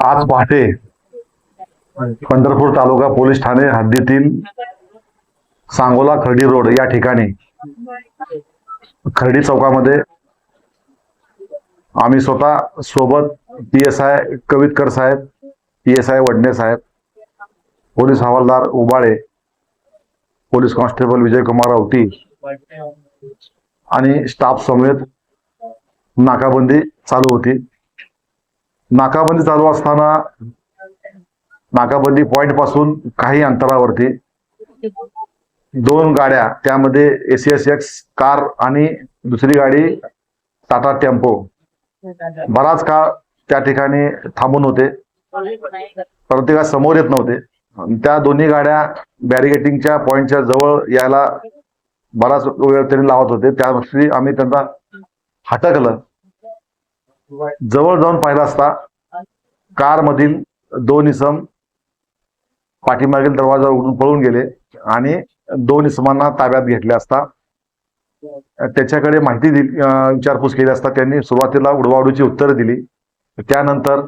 आज पहाटे पंढरपूर तालुका पोलीस ठाणे हद्दीतील सांगोला खर्डी रोड या ठिकाणी खर्डी चौकामध्ये आम्ही स्वतः सोबत PSI कवितकर साहेब, PSI वडणे साहेब, पोलीस हवालदार उबाळे, पोलीस कॉन्स्टेबल विजयकुमार औटी आणि स्टाफ समेत नाकाबंदी चालू होती. नाकाबंदी चालू असताना नाकाबंदी पॉइंट पासून काही अंतरावरती दोन गाड्या, त्यामध्ये ACSX कार आणि दुसरी गाडी टाटा टेम्पो बराच काळ त्या ठिकाणी थांबून होते, परंतु ते समोर येत नव्हते. त्या दोन्ही गाड्या बॅरिगेटिंगच्या पॉइंटच्या जवळ यायला बराच वेळ त्यांनी लावत होते. त्या दिवशी आम्ही त्यांना हटकलं. जवळ जाऊन पाहिला असता कार मधील दोन इसम पाठीमागील दरवाजा उघडून पळून गेले आणि दोन इसमांना ताब्यात घेतले असता त्याच्याकडे माहिती दिली, विचारपूस केली असता त्यांनी सुरुवातीला उडवाउडीची उत्तरं दिली. त्यानंतर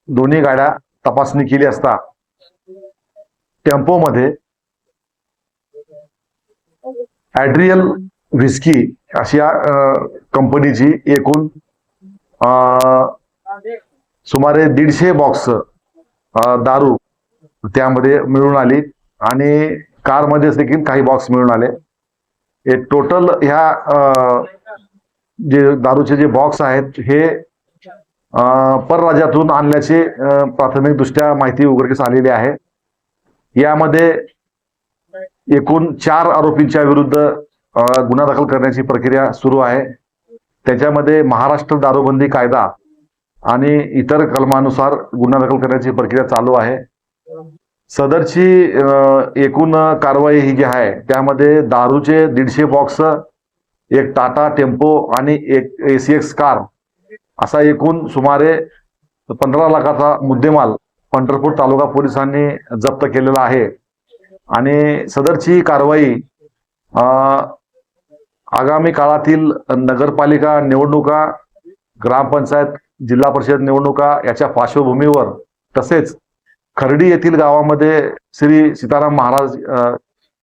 दोन्ही गाड्या तपासणी केली असता टेम्पोमध्ये ॲड्रियल व्हिस्की अशा कंपनीची एकूण सुमारे 150 बॉक्स दारू त्यामध्ये मिळून आली आणि कारमध्ये देखील काही बॉक्स मिळून आले. हे टोटल ह्या जे दारूचे जे बॉक्स आहेत हे परराज्यातून आणल्याचे प्राथमिक दृष्ट्या माहिती उघडकीस आलेली आहे. यामध्ये एकूण 4 आरोपींच्या विरुद्ध गुन्हा दाखल करण्याची प्रक्रिया सुरू आहे. त्याच्यामध्ये महाराष्ट्र दारूबंदी कायदा आणि इतर कलमानुसार गुन्हा दाखल करण्याची प्रक्रिया चालू आहे. सदरची एकूण कारवाई ही जी आहे त्यामध्ये दारूचे 150 बॉक्स, एक टाटा टेम्पो आणि एक ACX कार असा एकूण सुमारे 15 लाखाचा मुद्देमाल पंढरपूर तालुका पोलिसांनी जप्त केलेला आहे. आणि सदरची कारवाई आगामी काळातील नगरपालिका निवडणुका, ग्रामपंचायत, जिल्हा परिषद निवडणुका याच्या पार्श्वभूमीवर तसेच खर्डी येथील गावामध्ये श्री सीताराम महाराज